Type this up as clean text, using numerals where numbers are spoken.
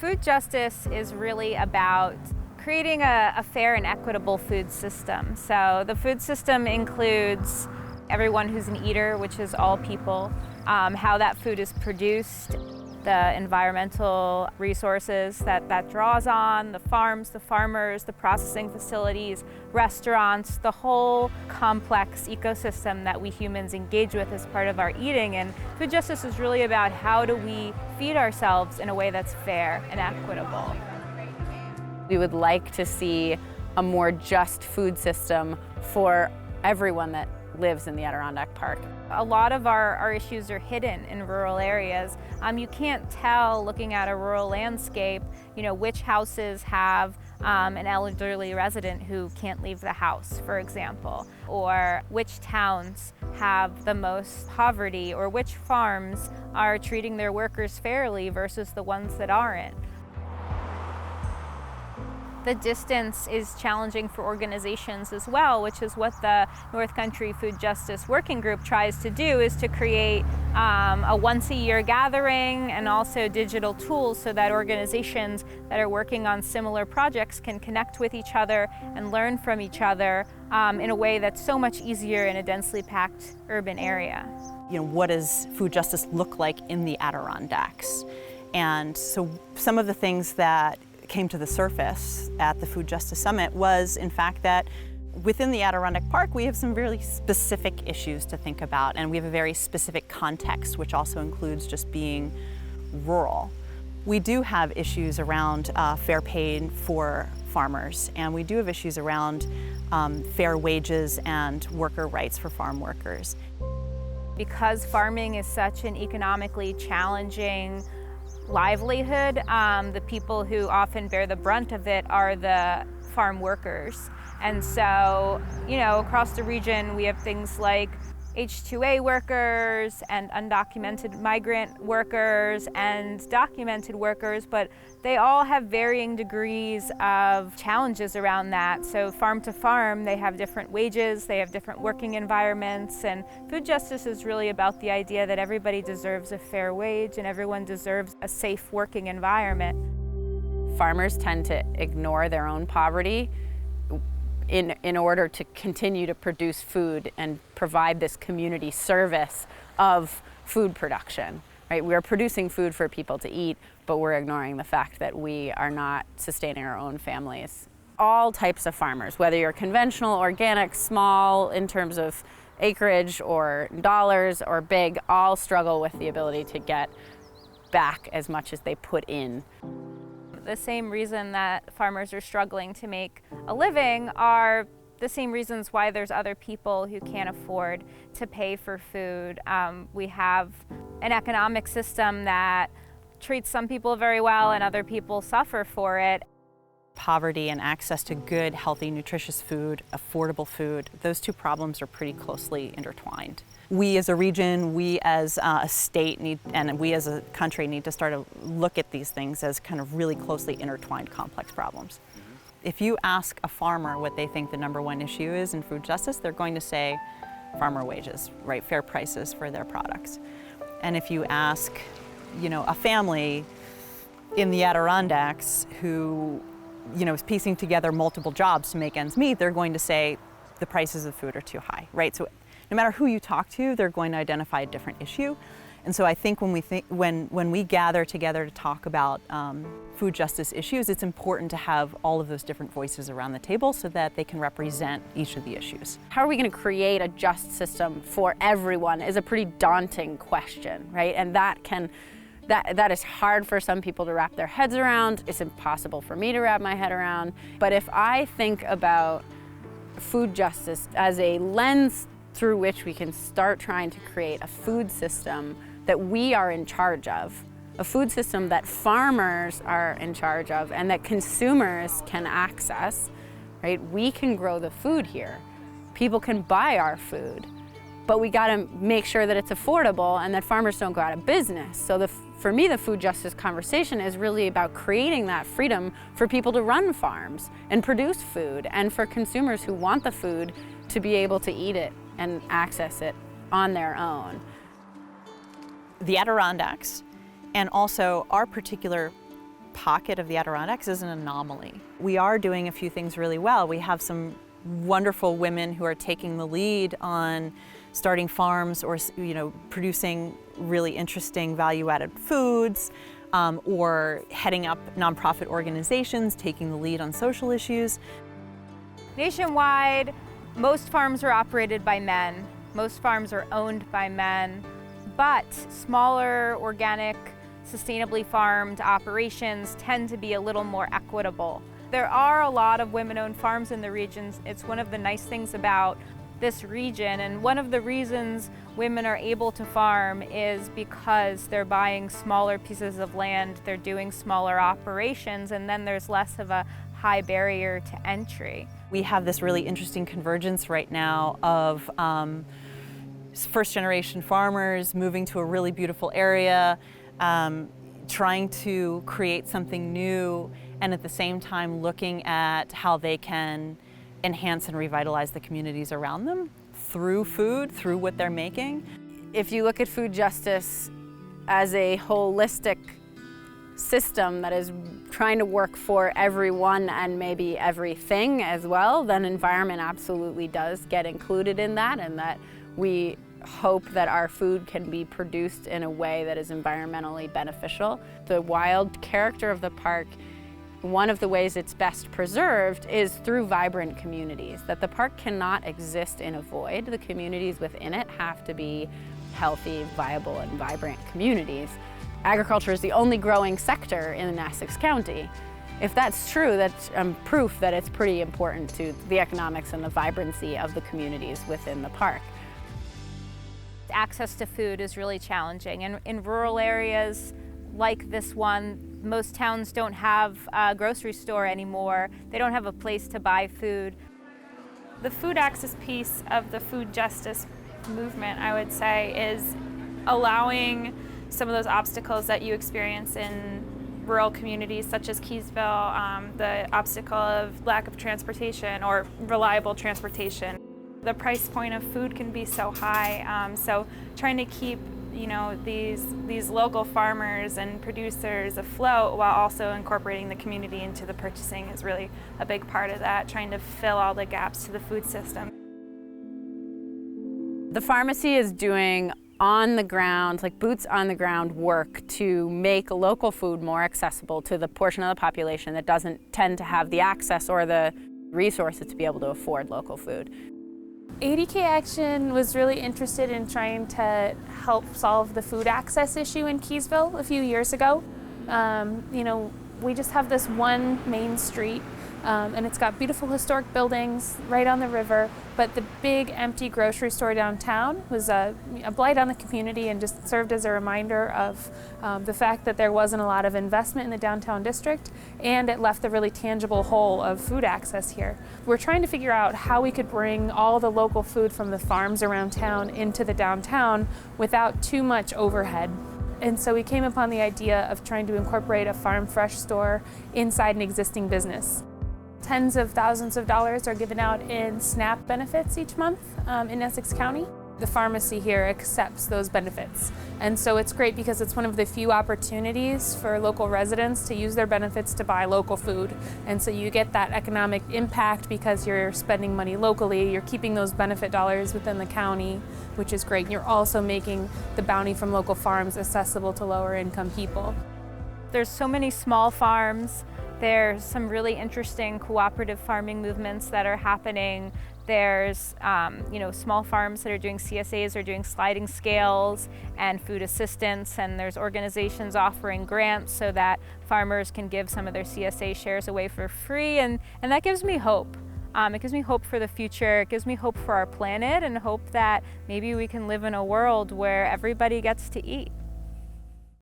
Food justice is really about creating a fair and equitable food system. So the food system includes everyone who's an eater, which is all people, how that food is produced, the environmental resources that draws on, the farms, the farmers, the processing facilities, restaurants, the whole complex ecosystem that we humans engage with as part of our eating. And food justice is really about how do we feed ourselves in a way that's fair and equitable. We would like to see a more just food system for everyone that lives in the Adirondack Park. A lot of our issues are hidden in rural areas. You can't tell, looking at a rural landscape, which houses have an elderly resident who can't leave the house, for example, or which towns have the most poverty, or which farms are treating their workers fairly versus the ones that aren't. The distance is challenging for organizations as well, which is what the North Country Food Justice Working Group tries to do, is to create a once-a-year gathering and also digital tools so that organizations that are working on similar projects can connect with each other and learn from each other in a way that's so much easier in a densely packed urban area. What does food justice look like in the Adirondacks? And so some of the things that came to the surface at the Food Justice Summit was, in fact, that within the Adirondack Park, we have some really specific issues to think about, and we have a very specific context, which also includes just being rural. We do have issues around fair pay for farmers, and we do have issues around fair wages and worker rights for farm workers. Because farming is such an economically challenging livelihood, the people who often bear the brunt of it are the farm workers. And so, across the region we have things like H-2A workers and undocumented migrant workers and documented workers, but they all have varying degrees of challenges around that. So farm to farm, they have different wages, they have different working environments, and food justice is really about the idea that everybody deserves a fair wage and everyone deserves a safe working environment. Farmers tend to ignore their own poverty in order to continue to produce food and provide this community service of food production, right? We're producing food for people to eat, but we're ignoring the fact that we are not sustaining our own families. All types of farmers, whether you're conventional, organic, small, in terms of acreage or dollars, or big, all struggle with the ability to get back as much as they put in. The same reason that farmers are struggling to make a living are the same reasons why there's other people who can't afford to pay for food. We have an economic system that treats some people very well and other people suffer for it. Poverty and access to good, healthy, nutritious food, affordable food, those two problems are pretty closely intertwined. We as a region, we as a state and we as a country need to start to look at these things as kind of really closely intertwined, complex problems. If you ask a farmer what they think the #1 issue is in food justice, they're going to say farmer wages, right? Fair prices for their products. And if you ask, a family in the Adirondacks who is piecing together multiple jobs to make ends meet, they're going to say the prices of food are too high, right? So no matter who you talk to, they're going to identify a different issue. And so I think when we gather together to talk about food justice issues, it's important to have all of those different voices around the table so that they can represent each of the issues. How are we going to create a just system for everyone is a pretty daunting question, right? And that is hard for some people to wrap their heads around. It's impossible for me to wrap my head around. But if I think about food justice as a lens through which we can start trying to create a food system that we are in charge of, a food system that farmers are in charge of and that consumers can access, right? We can grow the food here. People can buy our food, but we gotta make sure that it's affordable and that farmers don't go out of business. So for me, the food justice conversation is really about creating that freedom for people to run farms and produce food, and for consumers who want the food to be able to eat it and access it on their own. The Adirondacks, and also our particular pocket of the Adirondacks is an anomaly. We are doing a few things really well. We have some wonderful women who are taking the lead on starting farms or producing really interesting value-added foods, or heading up nonprofit organizations, taking the lead on social issues. Nationwide, most farms are operated by men. Most farms are owned by men, but smaller, organic, sustainably farmed operations tend to be a little more equitable. There are a lot of women-owned farms in the regions. It's one of the nice things about this region, and one of the reasons women are able to farm is because they're buying smaller pieces of land, they're doing smaller operations, and then there's less of a high barrier to entry. We have this really interesting convergence right now of first-generation farmers moving to a really beautiful area, trying to create something new, and at the same time looking at how they can enhance and revitalize the communities around them through food, through what they're making. If you look at food justice as a holistic system that is trying to work for everyone and maybe everything as well, then environment absolutely does get included in that, and that we hope that our food can be produced in a way that is environmentally beneficial. The wild character of the park, one of the ways it's best preserved is through vibrant communities, that the park cannot exist in a void. The communities within it have to be healthy, viable, and vibrant communities. Agriculture is the only growing sector in Essex County. If that's true, that's proof that it's pretty important to the economics and the vibrancy of the communities within the park. Access to food is really challenging, and in rural areas like this one, most towns don't have a grocery store anymore. They don't have a place to buy food. The food access piece of the food justice movement, I would say, is allowing some of those obstacles that you experience in rural communities such as Keeseville, the obstacle of lack of transportation or reliable transportation. The price point of food can be so high, so trying to keep these local farmers and producers afloat while also incorporating the community into the purchasing is really a big part of that, trying to fill all the gaps to the food system. The pharmacy is doing on the ground, like boots on the ground work to make local food more accessible to the portion of the population that doesn't tend to have the access or the resources to be able to afford local food. Adk Action was really interested in trying to help solve the food access issue in Keeseville a few years ago. We just have this one main street, and it's got beautiful historic buildings right on the river, but the big empty grocery store downtown was a blight on the community and just served as a reminder of the fact that there wasn't a lot of investment in the downtown district, and it left a really tangible hole of food access here. We're trying to figure out how we could bring all the local food from the farms around town into the downtown without too much overhead. And so we came upon the idea of trying to incorporate a farm fresh store inside an existing business. Tens of thousands of dollars are given out in SNAP benefits each month in Essex County. The pharmacy here accepts those benefits. And so it's great because it's one of the few opportunities for local residents to use their benefits to buy local food. And so you get that economic impact because you're spending money locally, you're keeping those benefit dollars within the county, which is great. And you're also making the bounty from local farms accessible to lower income people. There's so many small farms. There's some really interesting cooperative farming movements that are happening. There's small farms that are doing CSAs or doing sliding scales and food assistance, and there's organizations offering grants so that farmers can give some of their CSA shares away for free, and that gives me hope. It gives me hope for the future, it gives me hope for our planet, and hope that maybe we can live in a world where everybody gets to eat.